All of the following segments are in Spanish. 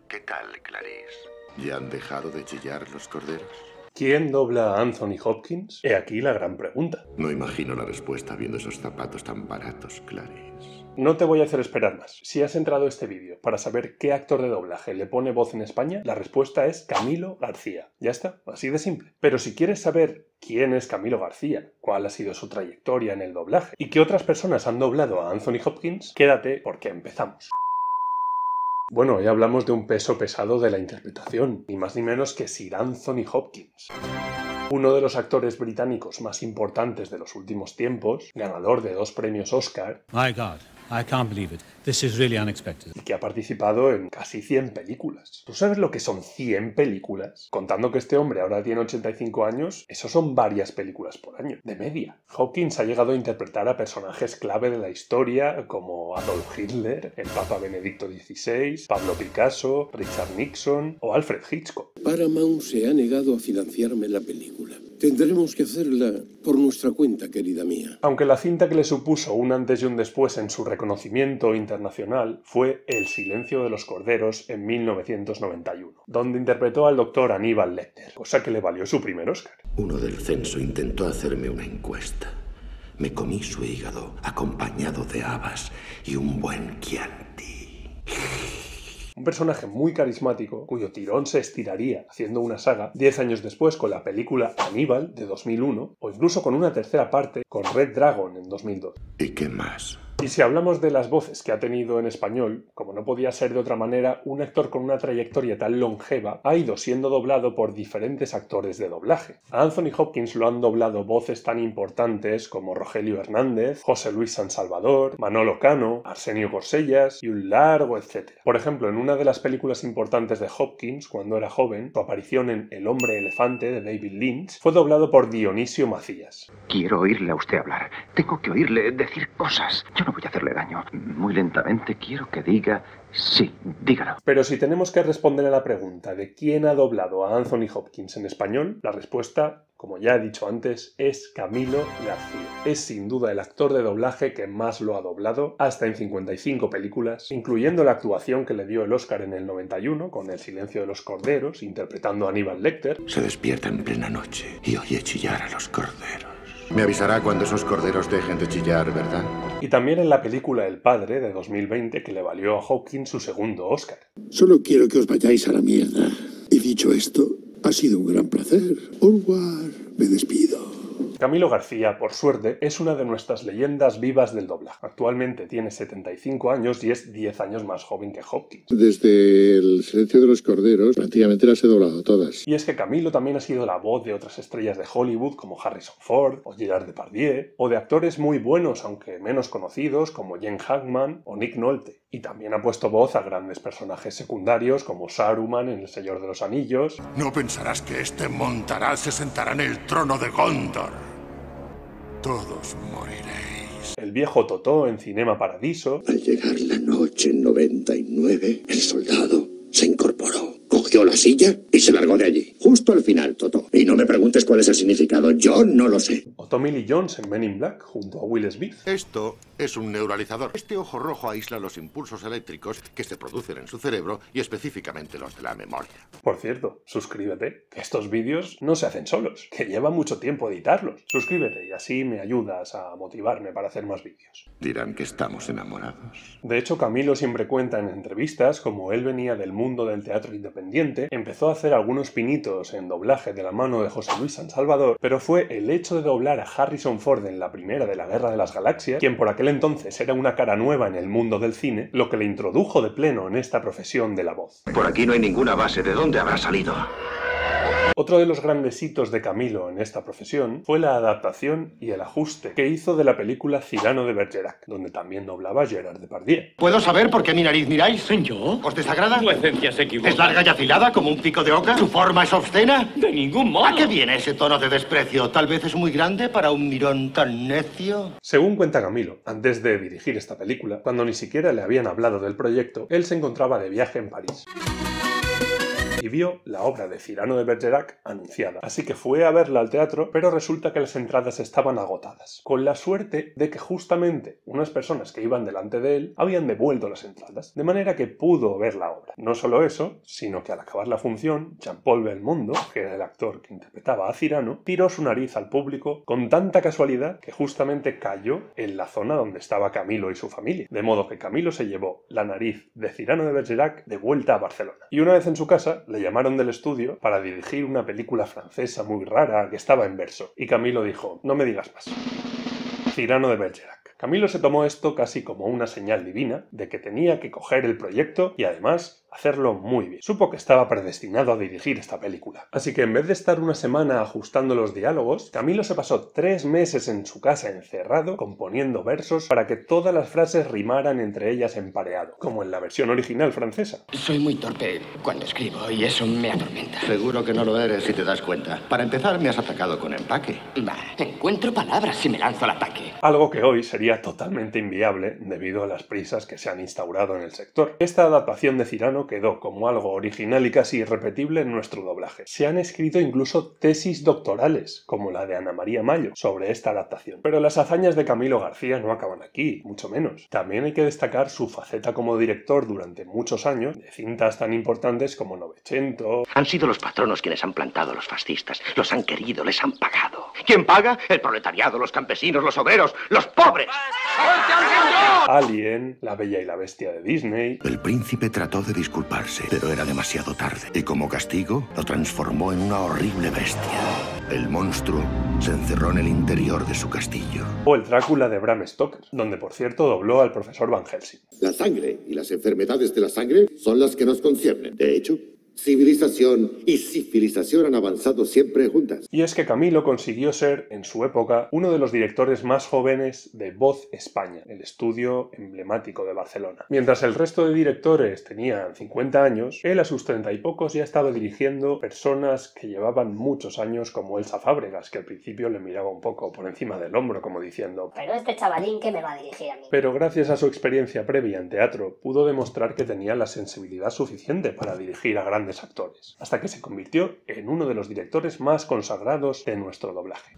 ¿Qué tal, Clarice? ¿Ya han dejado de chillar los corderos? ¿Quién dobla a Anthony Hopkins? He aquí la gran pregunta. No imagino la respuesta viendo esos zapatos tan baratos, Clarice. No te voy a hacer esperar más. Si has entrado a este vídeo para saber qué actor de doblaje le pone voz en España, la respuesta es Camilo García. Ya está, así de simple. Pero si quieres saber quién es Camilo García, cuál ha sido su trayectoria en el doblaje y qué otras personas han doblado a Anthony Hopkins, quédate porque empezamos. Bueno, hoy hablamos de un peso pesado de la interpretación, ni más ni menos que Sir Anthony Hopkins. Uno de los actores británicos más importantes de los últimos tiempos, ganador de 2 premios Oscar. My God, I can't believe it. This is really unexpected. Y que ha participado en casi 100 películas. ¿Tú sabes lo que son 100 películas? Contando que este hombre ahora tiene 85 años, eso son varias películas por año, de media. Hopkins ha llegado a interpretar a personajes clave de la historia como Adolf Hitler, el Papa Benedicto XVI, Pablo Picasso, Richard Nixon o Alfred Hitchcock. Paramount se ha negado a financiarme la película. Tendremos que hacerla por nuestra cuenta, querida mía. Aunque la cinta que le supuso un antes y un después en su reconocimiento internacional fue El silencio de los corderos en 1991, donde interpretó al doctor Aníbal Lecter, cosa que le valió su primer Oscar. Uno del censo intentó hacerme una encuesta. Me comí su hígado acompañado de habas y un buen Chianti. Un personaje muy carismático, cuyo tirón se estiraría haciendo una saga 10 años después con la película Aníbal de 2001, o incluso con una tercera parte con Red Dragon en 2002. ¿Y qué más? Y si hablamos de las voces que ha tenido en español, como no podía ser de otra manera, un actor con una trayectoria tan longeva ha ido siendo doblado por diferentes actores de doblaje. A Anthony Hopkins lo han doblado voces tan importantes como Rogelio Hernández, José Luis Sansalvador, Manolo Cano, Arsenio Corsellas y un largo etcétera. Por ejemplo, en una de las películas importantes de Hopkins, cuando era joven, su aparición en El hombre elefante de David Lynch fue doblado por Dionisio Macías. Quiero oírle a usted hablar. Tengo que oírle decir cosas. Yo no voy a hacerle daño. Muy lentamente quiero que diga sí, dígalo. Pero si tenemos que responder a la pregunta de quién ha doblado a Anthony Hopkins en español, la respuesta, como ya he dicho antes, es Camilo García. Es sin duda el actor de doblaje que más lo ha doblado, hasta en 55 películas, incluyendo la actuación que le dio el Oscar en el 91 con El silencio de los corderos, interpretando a Aníbal Lecter. Se despierta en plena noche y oye chillar a los corderos. Me avisará cuando esos corderos dejen de chillar, ¿verdad? Y también en la película El padre de 2020, que le valió a Hopkins su segundo Oscar. Solo quiero que os vayáis a la mierda. Y dicho esto, ha sido un gran placer. Au revoir. Me despido. Camilo García, por suerte, es una de nuestras leyendas vivas del doblaje. Actualmente tiene 75 años y es 10 años más joven que Hopkins. Desde El silencio de los corderos, prácticamente las he doblado todas. Y es que Camilo también ha sido la voz de otras estrellas de Hollywood como Harrison Ford o Gerard Depardieu, o de actores muy buenos, aunque menos conocidos, como Gene Hackman o Nick Nolte. Y también ha puesto voz a grandes personajes secundarios como Saruman en El Señor de los Anillos. No pensarás que este Montaral se sentará en el trono de Gondor. Todos moriréis. El viejo Totó en Cinema Paradiso. Al llegar la noche en 99, el soldado se incorporó, cogió la silla y se largó de allí. Justo al final, Totó. Y no me preguntes cuál es el significado, yo no lo sé. O Tommy Lee Jones en Men in Black junto a Will Smith. Esto es un neuralizador. Este ojo rojo aísla los impulsos eléctricos que se producen en su cerebro y específicamente los de la memoria. Por cierto, suscríbete, que estos vídeos no se hacen solos, que lleva mucho tiempo editarlos. Suscríbete y así me ayudas a motivarme para hacer más vídeos. Dirán que estamos enamorados. De hecho, Camilo siempre cuenta en entrevistas como él venía del mundo del teatro independiente, empezó a hacer algunos pinitos en doblaje de la mano de José Luis Sansalvador, pero fue el hecho de doblar a Harrison Ford en la primera de la Guerra de las Galaxias, quien por aquel entonces era una cara nueva en el mundo del cine, lo que le introdujo de pleno en esta profesión de la voz. Por aquí no hay ninguna base. ¿De dónde habrá salido? Otro de los grandes hitos de Camilo en esta profesión fue la adaptación y el ajuste que hizo de la película Cyrano de Bergerac, donde también doblaba Gerard Depardieu. ¿Puedo saber por qué mi nariz miráis? ¿Yo? ¿Os desagrada? Tu esencia se equivoca. ¿Es larga y afilada como un pico de oca? ¿Su forma es obscena? De ningún modo. ¿A qué viene ese tono de desprecio? ¿Tal vez es muy grande para un mirón tan necio? Según cuenta Camilo, antes de dirigir esta película, cuando ni siquiera le habían hablado del proyecto, él se encontraba de viaje en París. y vio la obra de Cyrano de Bergerac anunciada, así que fue a verla al teatro, pero resulta que las entradas estaban agotadas, con la suerte de que justamente unas personas que iban delante de él habían devuelto las entradas, de manera que pudo ver la obra. No solo eso, sino que al acabar la función, Jean-Paul Belmondo, que era el actor que interpretaba a Cyrano, tiró su nariz al público con tanta casualidad que justamente cayó en la zona donde estaba Camilo y su familia, de modo que Camilo se llevó la nariz de Cyrano de Bergerac de vuelta a Barcelona. Y una vez en su casa, le llamaron del estudio para dirigir una película francesa muy rara que estaba en verso, y Camilo dijo: no me digas más. Cyrano de Bergerac. Camilo se tomó esto casi como una señal divina de que tenía que coger el proyecto y además hacerlo muy bien. Supo que estaba predestinado a dirigir esta película. Así que en vez de estar una semana ajustando los diálogos, Camilo se pasó 3 meses en su casa encerrado componiendo versos para que todas las frases rimaran entre ellas en pareado, como en la versión original francesa. Soy muy torpe cuando escribo y eso me atormenta. Seguro que no lo eres si te das cuenta. Para empezar, me has atacado con empaque. Encuentro palabras si me lanzo al ataque. Algo que hoy sería totalmente inviable debido a las prisas que se han instaurado en el sector. Esta adaptación de Cyrano quedó como algo original y casi irrepetible en nuestro doblaje. Se han escrito incluso tesis doctorales, como la de Ana María Mayo, sobre esta adaptación. Pero las hazañas de Camilo García no acaban aquí, mucho menos. También hay que destacar su faceta como director durante muchos años de cintas tan importantes como Novecento. Han sido los patronos quienes han plantado a los fascistas. Los han querido, les han pagado. ¿Quién paga? El proletariado, los campesinos, los obreros, los pobres. Alien, La Bella y la Bestia de Disney. El príncipe trató de disculparse, pero era demasiado tarde. Y como castigo, lo transformó en una horrible bestia. El monstruo se encerró en el interior de su castillo. O el Drácula de Bram Stoker, donde por cierto dobló al profesor Van Helsing. La sangre y las enfermedades de la sangre son las que nos conciernen. De hecho, civilización y civilización han avanzado siempre juntas. Y es que Camilo consiguió ser, en su época, uno de los directores más jóvenes de Voz España, el estudio emblemático de Barcelona. Mientras el resto de directores tenían 50 años, él a sus 30 y pocos ya estaba dirigiendo personas que llevaban muchos años, como Elsa Fábregas, que al principio le miraba un poco por encima del hombro, como diciendo: pero este chavalín, ¿qué me va a dirigir a mí? Pero gracias a su experiencia previa en teatro, pudo demostrar que tenía la sensibilidad suficiente para dirigir a grandes actores, hasta que se convirtió en uno de los directores más consagrados de nuestro doblaje.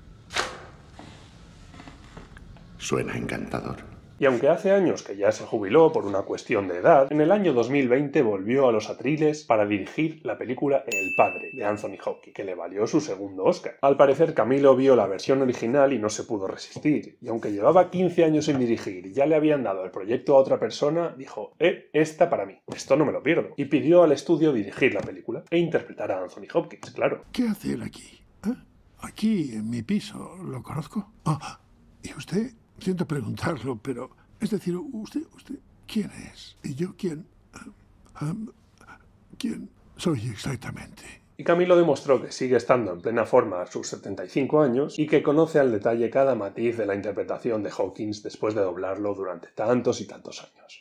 Suena encantador. Y aunque hace años que ya se jubiló por una cuestión de edad, en el año 2020 volvió a los atriles para dirigir la película El Padre, de Anthony Hopkins, que le valió su segundo Oscar. Al parecer Camilo vio la versión original y no se pudo resistir, y aunque llevaba 15 años sin dirigir y ya le habían dado el proyecto a otra persona, dijo: esta para mí, esto no me lo pierdo. Y pidió al estudio dirigir la película e interpretar a Anthony Hopkins, claro. ¿Qué hace él aquí? Aquí, en mi piso, ¿lo conozco? ¿Y usted? Siento preguntarlo, pero... Es decir, ¿usted quién es? ¿Y yo quién? ¿Quién soy exactamente? Y Camilo demostró que sigue estando en plena forma a sus 75 años y que conoce al detalle cada matiz de la interpretación de Hawkins después de doblarlo durante tantos y tantos años.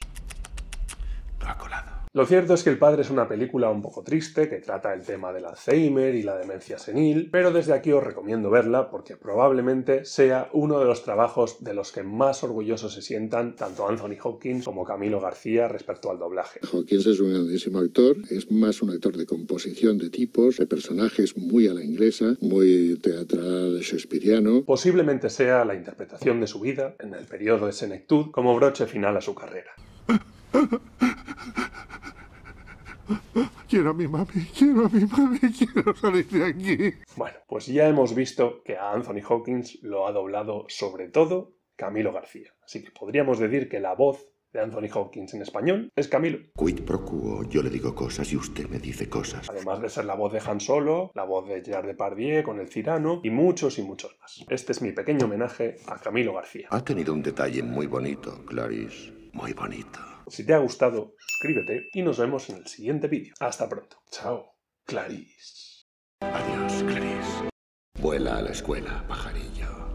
Lo ha colado. Lo cierto es que El Padre es una película un poco triste que trata el tema del Alzheimer y la demencia senil, pero desde aquí os recomiendo verla porque probablemente sea uno de los trabajos de los que más orgullosos se sientan tanto Anthony Hopkins como Camilo García respecto al doblaje. Hopkins es un grandísimo actor, es más un actor de composición de tipos, de personajes muy a la inglesa, muy teatral shakespeariano. Posiblemente sea la interpretación de su vida en el periodo de senectud como broche final a su carrera. Quiero a mi mami, quiero salir de aquí. Bueno, pues ya hemos visto que a Anthony Hopkins lo ha doblado sobre todo Camilo García. Así que podríamos decir que la voz de Anthony Hopkins en español es Camilo. Quid pro quo, yo le digo cosas y usted me dice cosas. Además de ser la voz de Han Solo, la voz de Gerard Depardieu con el Cyrano y muchos más. Este es mi pequeño homenaje a Camilo García. Ha tenido un detalle muy bonito, Clarice. Muy bonito. Si te ha gustado, suscríbete y nos vemos en el siguiente vídeo. Hasta pronto. Chao, Clarice. Adiós, Clarice. Vuela a la escuela, pajarillo.